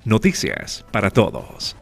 Noticias para todos.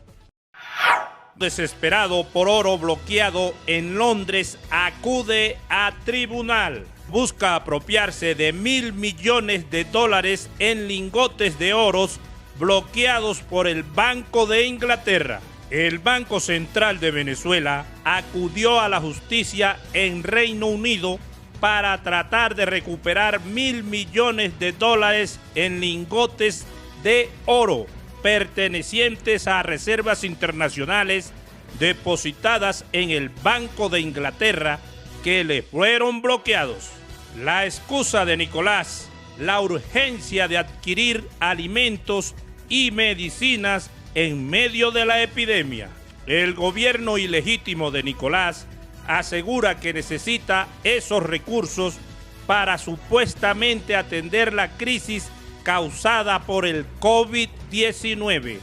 Desesperado por oro bloqueado en Londres, acude a tribunal. Busca apropiarse de $1.000 millones en lingotes de oros bloqueados por el Banco de Inglaterra. El Banco Central de Venezuela acudió a la justicia en Reino Unido para tratar de recuperar $1.000 millones en lingotes de oro pertenecientes a reservas internacionales depositadas en el Banco de Inglaterra que le fueron bloqueados. La excusa de Nicolás, la urgencia de adquirir alimentos y medicinas en medio de la epidemia. El gobierno ilegítimo de Nicolás asegura que necesita esos recursos para supuestamente atender la crisis causada por el COVID-19.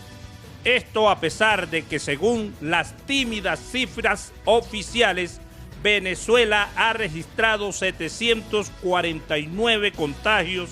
Esto a pesar de que, según las tímidas cifras oficiales, Venezuela ha registrado 749 contagios,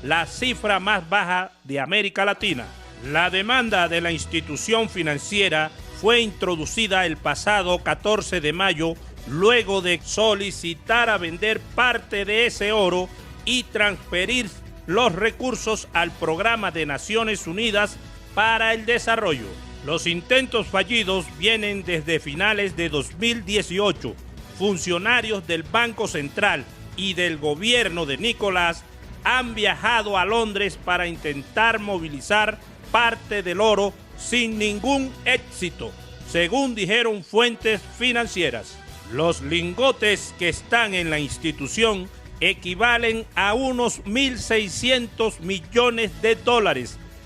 la cifra más baja de América Latina. La demanda de la institución financiera fue introducida el pasado 14 de mayo, luego de solicitar a vender parte de ese oro y transferir los recursos al Programa de Naciones Unidas para el Desarrollo. Los intentos fallidos vienen desde finales de 2018. Funcionarios del Banco Central y del gobierno de Nicolás han viajado a Londres para intentar movilizar parte del oro sin ningún éxito, según dijeron fuentes financieras. Los lingotes que están en la institución equivalen a unos $1.600 millones,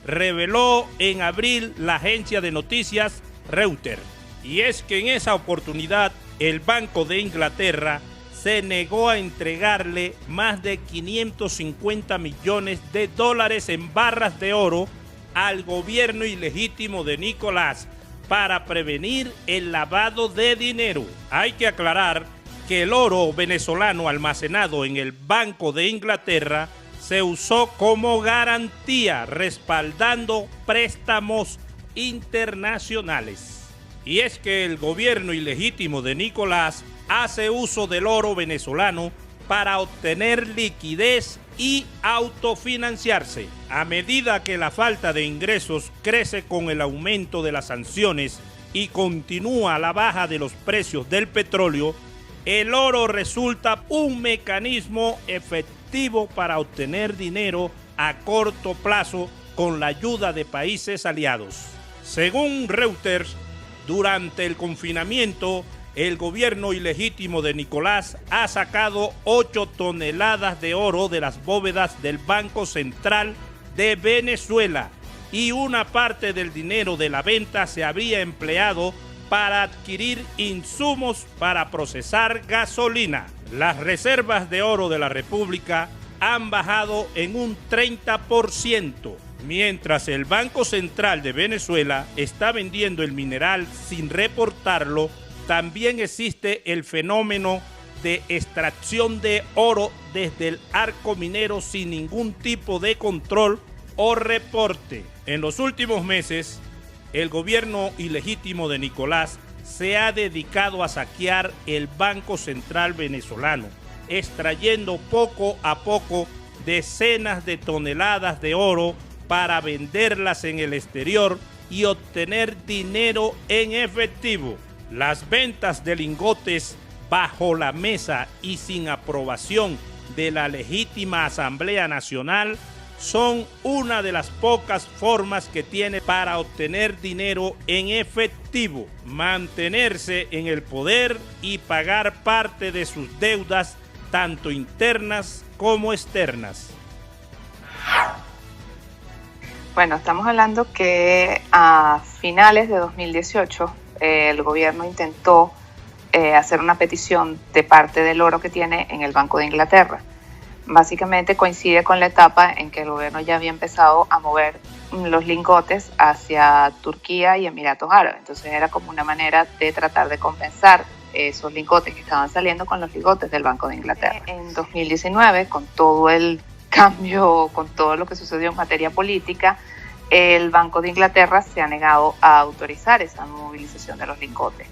reveló en abril la agencia de noticias Reuters. Y es que en esa oportunidad el Banco de Inglaterra se negó a entregarle más de $550 millones en barras de oro al gobierno ilegítimo de Nicolás para prevenir el lavado de dinero. Hay que aclarar que el oro venezolano almacenado en el Banco de Inglaterra se usó como garantía, respaldando préstamos internacionales. Y es que el gobierno ilegítimo de Nicolás hace uso del oro venezolano para obtener liquidez y autofinanciarse. A medida que la falta de ingresos crece con el aumento de las sanciones y continúa la baja de los precios del petróleo, el oro resulta un mecanismo efectivo para obtener dinero a corto plazo con la ayuda de países aliados. Según Reuters, durante el confinamiento, el gobierno ilegítimo de Nicolás ha sacado 8 toneladas de oro de las bóvedas del Banco Central de Venezuela y una parte del dinero de la venta se habría empleado para adquirir insumos para procesar gasolina. Las reservas de oro de la República han bajado en un 30%, mientras el Banco Central de Venezuela está vendiendo el mineral sin reportarlo. También existe el fenómeno de extracción de oro desde el arco minero sin ningún tipo de control o reporte. En los últimos meses, el gobierno ilegítimo de Nicolás se ha dedicado a saquear el Banco Central venezolano, extrayendo poco a poco decenas de toneladas de oro para venderlas en el exterior y obtener dinero en efectivo. Las ventas de lingotes bajo la mesa y sin aprobación de la legítima Asamblea Nacional son una de las pocas formas que tiene para obtener dinero en efectivo, mantenerse en el poder y pagar parte de sus deudas, tanto internas como externas. Bueno, estamos hablando que a finales de 2018 el gobierno intentó hacer una petición de parte del oro que tiene en el Banco de Inglaterra. Básicamente coincide con la etapa en que el gobierno ya había empezado a mover los lingotes hacia Turquía y Emiratos Árabes. Entonces era como una manera de tratar de compensar esos lingotes que estaban saliendo con los lingotes del Banco de Inglaterra. En 2019, con todo el cambio, con todo lo que sucedió en materia política, el Banco de Inglaterra se ha negado a autorizar esa movilización de los lingotes.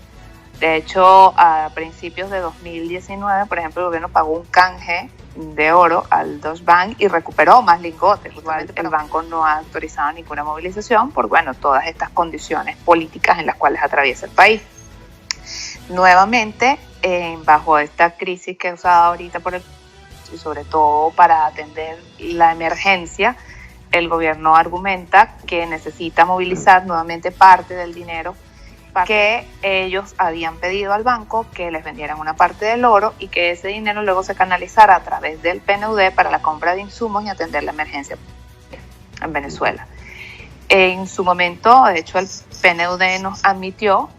De hecho, a principios de 2019, por ejemplo, el gobierno pagó un canje de oro al Deutsche Bank y recuperó más lingotes. Igual el banco no ha autorizado ninguna movilización por, bueno, todas estas condiciones políticas en las cuales atraviesa el país. Nuevamente, bajo esta crisis que se ha dado ahorita y sobre todo para atender la emergencia, el gobierno argumenta que necesita movilizar nuevamente parte del dinero que ellos habían pedido al banco que les vendieran una parte del oro y que ese dinero luego se canalizara a través del PNUD para la compra de insumos y atender la emergencia en Venezuela. En su momento, de hecho, el PNUD nos admitió,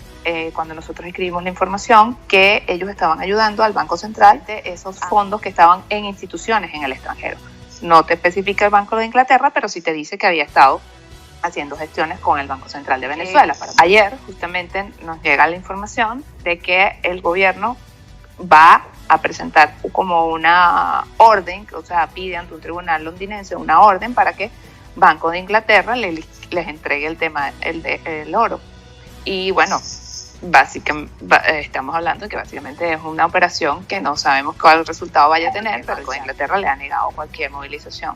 cuando nosotros escribimos la información, que ellos estaban ayudando al Banco Central de esos fondos que estaban en instituciones en el extranjero. No te especifica el Banco de Inglaterra, pero sí te dice que había estado haciendo gestiones con el Banco Central de Venezuela. Ayer justamente nos llega la información de que el gobierno va a presentar como una orden, o sea, pide ante un tribunal londinense una orden para que Banco de Inglaterra les entregue el oro. Y bueno, básicamente estamos hablando de que básicamente es una operación que no sabemos cuál resultado vaya a tener, pero el Banco de Inglaterra le ha negado cualquier movilización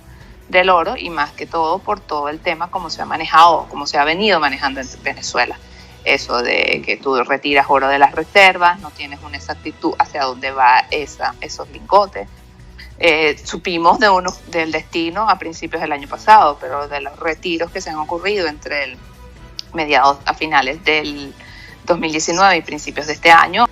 del oro, y más que todo por todo el tema como se ha manejado, como se ha venido manejando en Venezuela. Eso de que tú retiras oro de las reservas, no tienes una exactitud hacia dónde va esos lingotes. Supimos del destino a principios del año pasado, pero de los retiros que se han ocurrido entre mediados a finales del 2019 y principios de este año.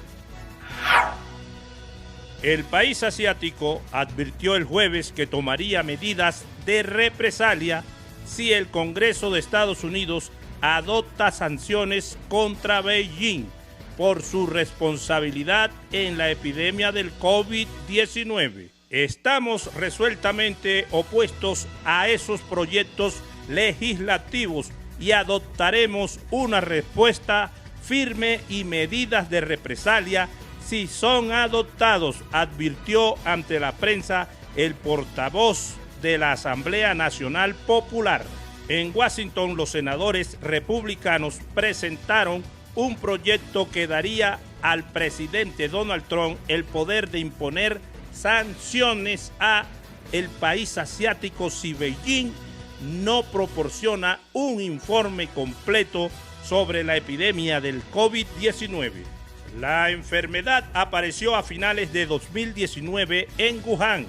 El país asiático advirtió el jueves que tomaría medidas de represalia si el Congreso de Estados Unidos adopta sanciones contra Beijing por su responsabilidad en la epidemia del COVID-19. Estamos resueltamente opuestos a esos proyectos legislativos y adoptaremos una respuesta firme y medidas de represalia si son adoptados, advirtió ante la prensa el portavoz de la Asamblea Nacional Popular. En Washington, los senadores republicanos presentaron un proyecto que daría al presidente Donald Trump el poder de imponer sanciones a el país asiático si Beijing no proporciona un informe completo sobre la epidemia del COVID-19. La enfermedad apareció a finales de 2019 en Wuhan,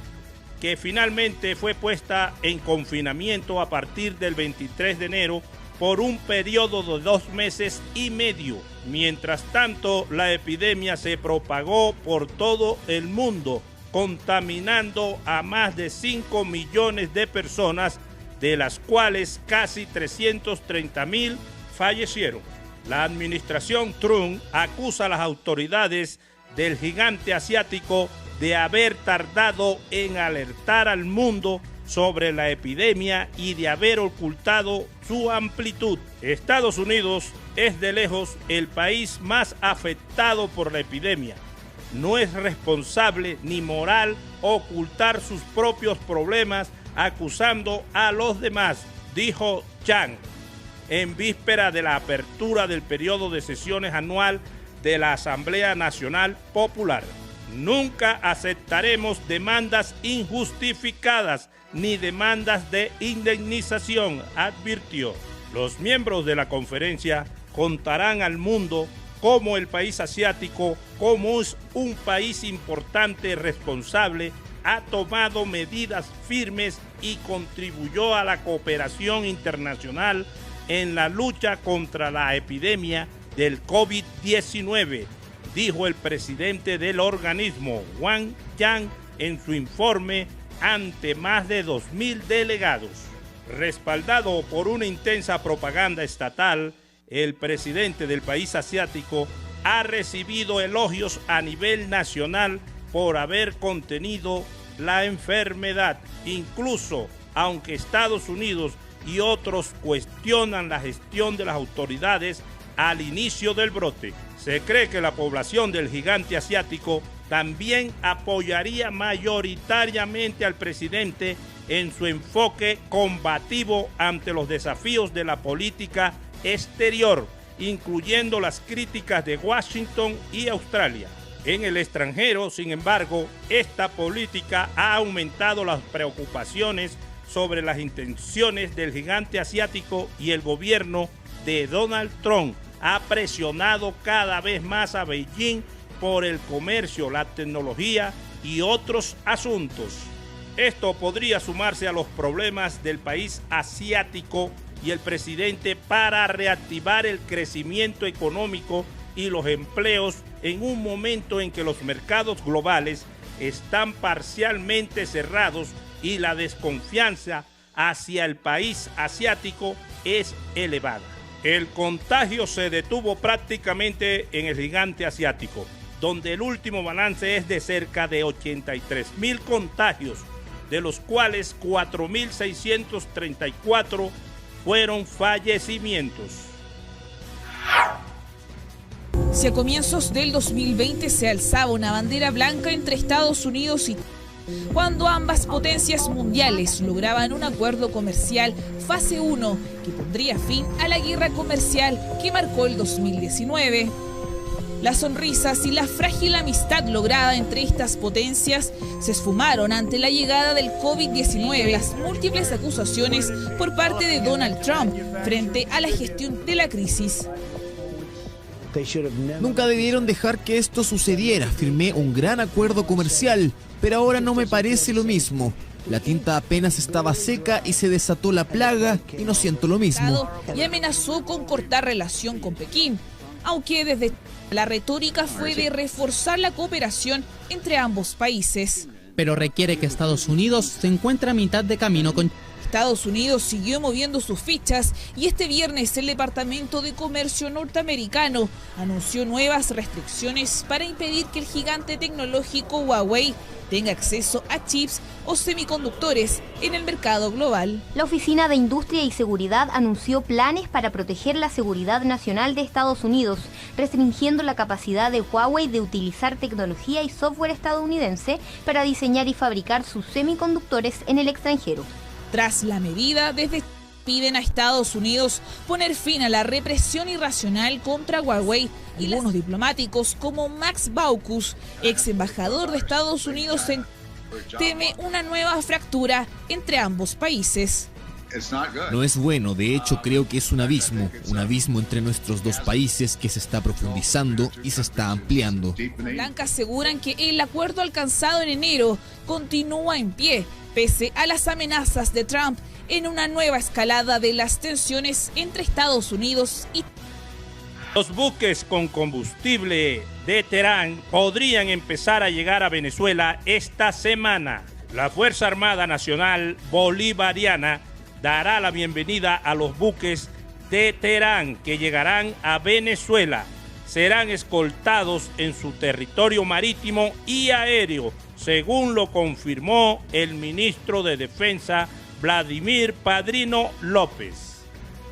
que finalmente fue puesta en confinamiento a partir del 23 de enero por un periodo de 2 meses y medio. Mientras tanto, la epidemia se propagó por todo el mundo, contaminando a más de 5 millones de personas, de las cuales casi 330,000 fallecieron. La administración Trump acusa a las autoridades del gigante asiático de haber tardado en alertar al mundo sobre la epidemia y de haber ocultado su amplitud. Estados Unidos es de lejos el país más afectado por la epidemia. No es responsable ni moral ocultar sus propios problemas acusando a los demás, dijo Chang en víspera de la apertura del periodo de sesiones anual de la Asamblea Nacional Popular. Nunca aceptaremos demandas injustificadas ni demandas de indemnización, advirtió. Los miembros de la conferencia contarán al mundo cómo el país asiático, como es un país importante, responsable, ha tomado medidas firmes y contribuyó a la cooperación internacional en la lucha contra la epidemia del COVID-19, dijo el presidente del organismo, Wang Yang, en su informe ante más de 2,000 delegados. Respaldado por una intensa propaganda estatal, el presidente del país asiático ha recibido elogios a nivel nacional por haber contenido la enfermedad, incluso aunque Estados Unidos y otros cuestionan la gestión de las autoridades al inicio del brote. Se cree que la población del gigante asiático también apoyaría mayoritariamente al presidente en su enfoque combativo ante los desafíos de la política exterior, incluyendo las críticas de Washington y Australia. En el extranjero, sin embargo, esta política ha aumentado las preocupaciones sobre las intenciones del gigante asiático y el gobierno de Donald Trump ha presionado cada vez más a Beijing por el comercio, la tecnología y otros asuntos. Esto podría sumarse a los problemas del país asiático y el presidente para reactivar el crecimiento económico y los empleos en un momento en que los mercados globales están parcialmente cerrados y la desconfianza hacia el país asiático es elevada. El contagio se detuvo prácticamente en el gigante asiático, donde el último balance es de cerca de 83.000 contagios, de los cuales 4.634 fueron fallecimientos. Si a comienzos del 2020 se alzaba una bandera blanca entre Estados Unidos y cuando ambas potencias mundiales lograban un acuerdo comercial fase 1 que pondría fin a la guerra comercial que marcó el 2019. Las sonrisas y la frágil amistad lograda entre estas potencias se esfumaron ante la llegada del COVID-19 y las múltiples acusaciones por parte de Donald Trump frente a la gestión de la crisis. Nunca debieron dejar que esto sucediera. Firmé un gran acuerdo comercial, pero ahora no me parece lo mismo. La tinta apenas estaba seca y se desató la plaga y no siento lo mismo. Y amenazó con cortar relación con Pekín, aunque desde la retórica fue de reforzar la cooperación entre ambos países. Pero requiere que Estados Unidos se encuentre a mitad de camino con Estados Unidos siguió moviendo sus fichas y este viernes el Departamento de Comercio norteamericano anunció nuevas restricciones para impedir que el gigante tecnológico Huawei tenga acceso a chips o semiconductores en el mercado global. La Oficina de Industria y Seguridad anunció planes para proteger la seguridad nacional de Estados Unidos, restringiendo la capacidad de Huawei de utilizar tecnología y software estadounidense para diseñar y fabricar sus semiconductores en el extranjero. Tras la medida, desde piden a Estados Unidos poner fin a la represión irracional contra Huawei y algunos diplomáticos como Max Baucus, ex embajador de Estados Unidos, teme una nueva fractura entre ambos países. No es bueno, de hecho creo que es un abismo entre nuestros dos países que se está profundizando y se está ampliando. Blancas aseguran que el acuerdo alcanzado en enero continúa en pie, pese a las amenazas de Trump en una nueva escalada de las tensiones entre Estados Unidos y los buques con combustible de Teherán podrían empezar a llegar a Venezuela esta semana. La Fuerza Armada Nacional Bolivariana dará la bienvenida a los buques de Teherán que llegarán a Venezuela. Serán escoltados en su territorio marítimo y aéreo, según lo confirmó el ministro de Defensa Vladimir Padrino López.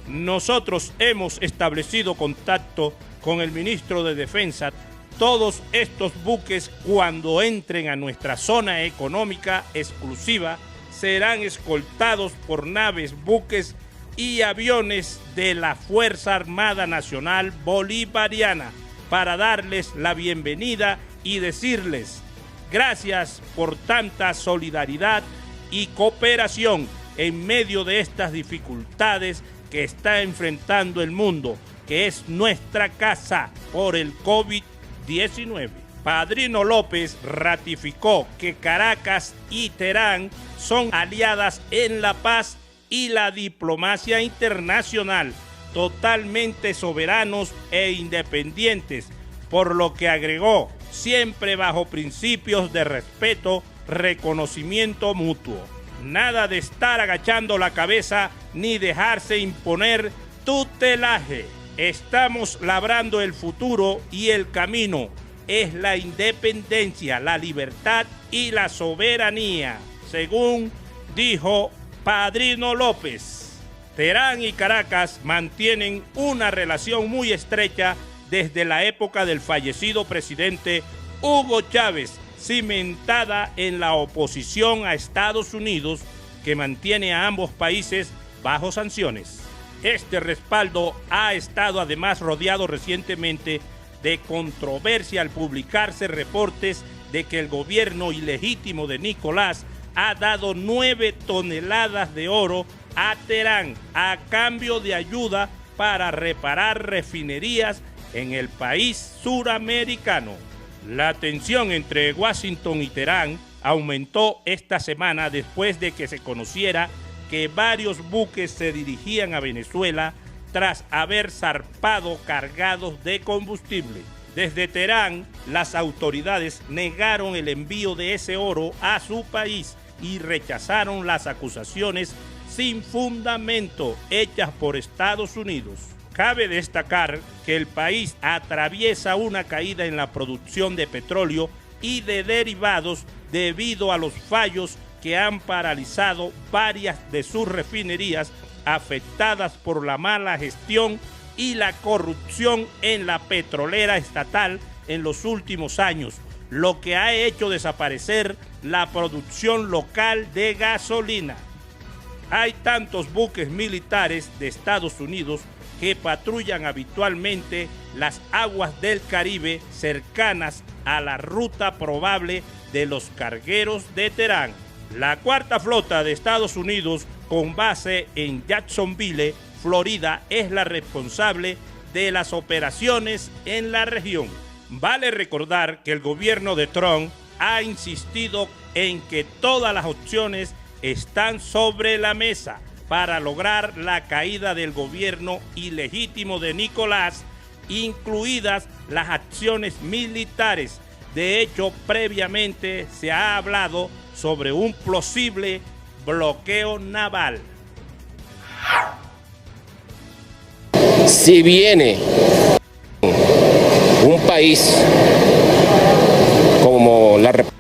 Nosotros hemos establecido contacto con el ministro de Defensa. Todos estos buques, cuando entren a nuestra zona económica exclusiva, serán escoltados por naves, buques y aviones de la Fuerza Armada Nacional Bolivariana para darles la bienvenida y decirles gracias por tanta solidaridad y cooperación en medio de estas dificultades que está enfrentando el mundo, que es nuestra casa por el COVID-19. Padrino López ratificó que Caracas y Teherán son aliadas en la paz y la diplomacia internacional, totalmente soberanos e independientes, por lo que agregó, siempre bajo principios de respeto, reconocimiento mutuo. Nada de estar agachando la cabeza ni dejarse imponer tutelaje. Estamos labrando el futuro y el camino es la independencia, la libertad y la soberanía, según dijo Padrino López. Teherán y Caracas mantienen una relación muy estrecha desde la época del fallecido presidente Hugo Chávez, cimentada en la oposición a Estados Unidos que mantiene a ambos países bajo sanciones. Este respaldo ha estado además rodeado recientemente de controversia al publicarse reportes de que el gobierno ilegítimo de Nicolás ha dado 9 toneladas de oro a Teherán a cambio de ayuda para reparar refinerías en el país suramericano. La tensión entre Washington y Teherán aumentó esta semana después de que se conociera que varios buques se dirigían a Venezuela tras haber zarpado cargados de combustible. Desde Teherán, las autoridades negaron el envío de ese oro a su país y rechazaron las acusaciones sin fundamento hechas por Estados Unidos. Cabe destacar que el país atraviesa una caída en la producción de petróleo y de derivados debido a los fallos que han paralizado varias de sus refinerías afectadas por la mala gestión y la corrupción en la petrolera estatal en los últimos años, lo que ha hecho desaparecer la producción local de gasolina. Hay tantos buques militares de Estados Unidos que patrullan habitualmente las aguas del Caribe cercanas a la ruta probable de los cargueros de Teherán. La cuarta flota de Estados Unidos, con base en Jacksonville, Florida, es la responsable de las operaciones en la región. Vale recordar que el gobierno de Trump ha insistido en que todas las opciones están sobre la mesa para lograr la caída del gobierno ilegítimo de Nicolás, incluidas las acciones militares. De hecho, previamente se ha hablado sobre un posible bloqueo naval. Si viene un país como la República,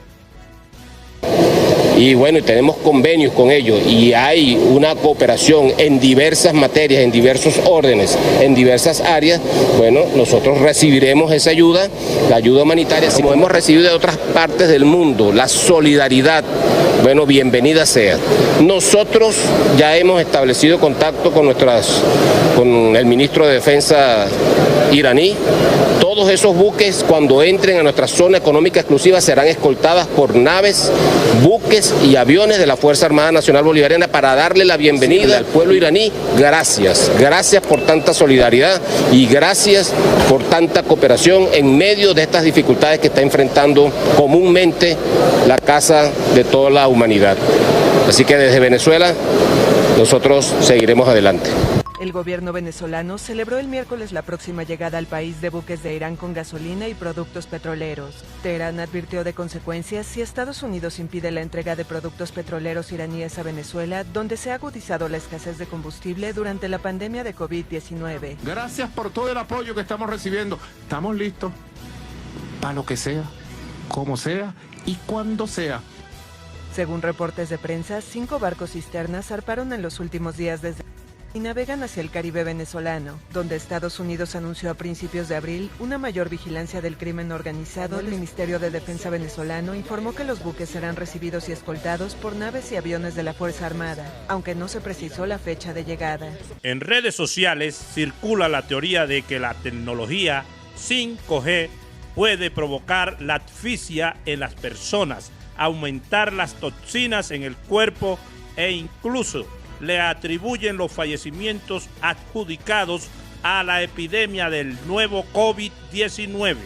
y bueno, tenemos convenios con ellos y hay una cooperación en diversas materias, en diversos órdenes, en diversas áreas, bueno, nosotros recibiremos esa ayuda, la ayuda humanitaria, como hemos recibido de otras partes del mundo, la solidaridad, bueno, bienvenida sea. Nosotros ya hemos establecido contacto con el ministro de Defensa iraní. Todos esos buques, cuando entren a nuestra zona económica exclusiva, serán escoltadas por naves, buques y aviones de la Fuerza Armada Nacional Bolivariana para darle la bienvenida al pueblo iraní. Gracias, gracias por tanta solidaridad y gracias por tanta cooperación en medio de estas dificultades que está enfrentando comúnmente la casa de toda la humanidad. Así que desde Venezuela nosotros seguiremos adelante. El gobierno venezolano celebró el miércoles la próxima llegada al país de buques de Irán con gasolina y productos petroleros. Teherán advirtió de consecuencias si Estados Unidos impide la entrega de productos petroleros iraníes a Venezuela, donde se ha agudizado la escasez de combustible durante la pandemia de COVID-19. Gracias por todo el apoyo que estamos recibiendo. Estamos listos para lo que sea, como sea y cuando sea. Según reportes de prensa, 5 barcos cisternas zarparon en los últimos días desde y navegan hacia el Caribe venezolano, donde Estados Unidos anunció a principios de abril una mayor vigilancia del crimen organizado. El Ministerio de Defensa venezolano informó que los buques serán recibidos y escoltados por naves y aviones de la Fuerza Armada, aunque no se precisó la fecha de llegada. En redes sociales circula la teoría de que la tecnología 5G puede provocar la asfixia en las personas, aumentar las toxinas en el cuerpo e incluso le atribuyen los fallecimientos adjudicados a la epidemia del nuevo COVID-19.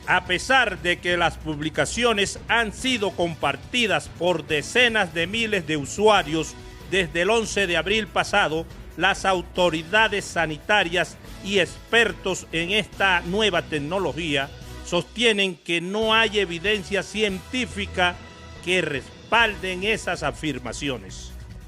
A pesar de que las publicaciones han sido compartidas por decenas de miles de usuarios desde el 11 de abril pasado, las autoridades sanitarias y expertos en esta nueva tecnología sostienen que no hay evidencia científica que respalden esas afirmaciones.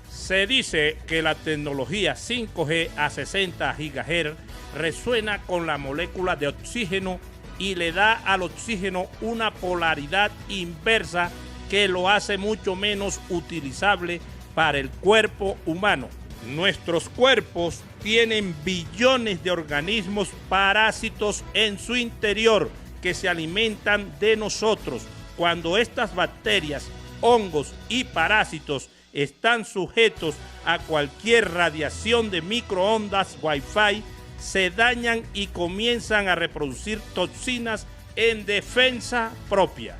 Se dice que la tecnología 5G a 60 GHz resuena con la molécula de oxígeno y le da al oxígeno una polaridad inversa que lo hace mucho menos utilizable para el cuerpo humano. Nuestros cuerpos tienen billones de organismos parásitos en su interior que se alimentan de nosotros. Cuando estas bacterias hongos y parásitos están sujetos a cualquier radiación de microondas Wi-Fi, se dañan y comienzan a reproducir toxinas en defensa propia.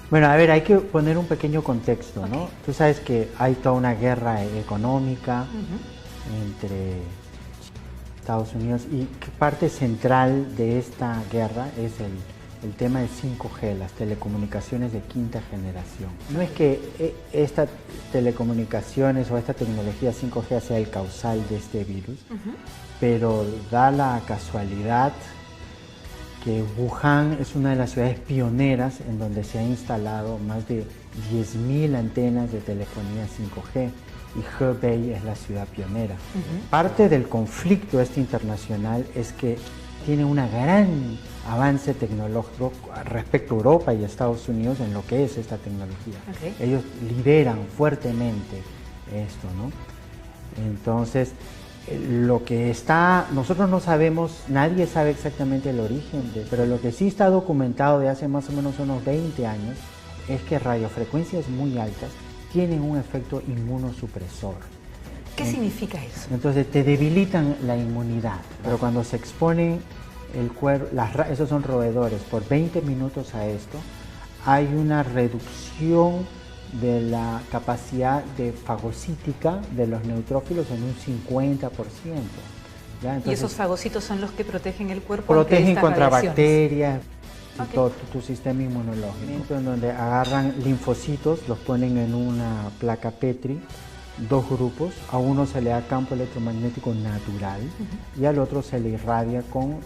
Bueno, a ver, hay que poner un pequeño contexto, ¿no? Tú sabes que hay toda una guerra económica entre Estados Unidos y parte central de esta guerra es el tema de 5G, las telecomunicaciones de quinta generación. No es que estas telecomunicaciones o esta tecnología 5G sea el causal de este virus, pero da la casualidad que Wuhan es una de las ciudades pioneras en donde se ha instalado más de 10.000 antenas de telefonía 5G y Hebei es la ciudad pionera. Parte del conflicto internacional es que tiene un gran avance tecnológico respecto a Europa y Estados Unidos en lo que es esta tecnología. Ellos lideran fuertemente esto, ¿no? Entonces, lo que está, nosotros no sabemos, nadie sabe exactamente el origen, pero lo que sí está documentado de hace más o menos unos 20 años es que radiofrecuencias muy altas tienen un efecto inmunosupresor. ¿Qué significa eso? Entonces te debilitan la inmunidad, pero cuando se expone el cuerpo, esos son roedores, por 20 minutos a esto, hay una reducción de la capacidad de fagocítica de los neutrófilos en un 50%. ¿ya? Entonces, ¿y esos fagocitos son los que protegen el cuerpo? Protegen contra bacterias y todo tu sistema inmunológico, en donde agarran linfocitos, los ponen en una placa Petri, 2 grupos, a uno se le da campo electromagnético natural y al otro se le irradia con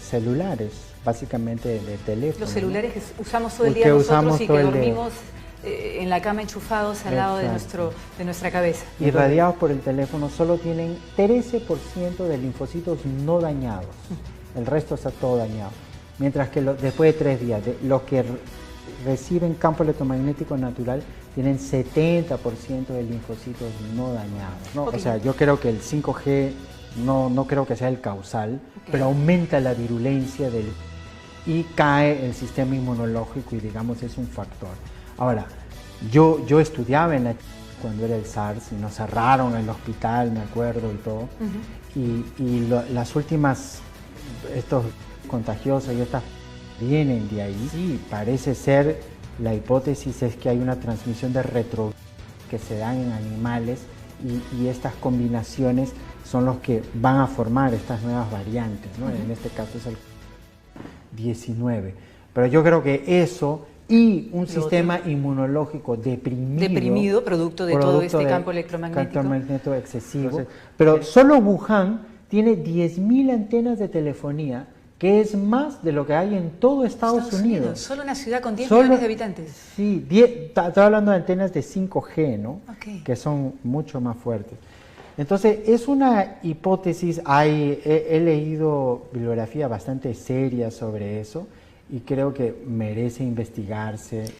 celulares, básicamente de teléfono. Los celulares que usamos todo el día nosotros y que dormimos en la cama enchufados al lado de nuestra cabeza. Irradiados por el teléfono solo tienen 13% de linfocitos no dañados, el resto está todo dañado. Mientras que después de 3 días, los que reciben campo electromagnético natural tienen 70% de linfocitos no dañados, ¿no? O sea, yo creo que el 5G no creo que sea el causal, pero aumenta la virulencia y cae el sistema inmunológico y digamos es un factor. Ahora, yo estudiaba cuando era el SARS y nos cerraron el hospital, me acuerdo y todo, las últimas, estos contagiosos y estas vienen de ahí. Sí, parece ser, la hipótesis es que hay una transmisión de retrovirus que se dan en animales y estas combinaciones son los que van a formar estas nuevas variantes, ¿no? En este caso es el 19. Pero yo creo que eso y un sistema inmunológico deprimido producto de todo este campo electromagnético excesivo. Pero solo Wuhan tiene 10.000 antenas de telefonía, que es más de lo que hay en todo Estados Unidos. Solo una ciudad con 10 millones de habitantes. Sí, estoy hablando de antenas de 5G, ¿no? Que son mucho más fuertes. Entonces, es una hipótesis, he leído bibliografía bastante seria sobre eso y creo que merece investigarse.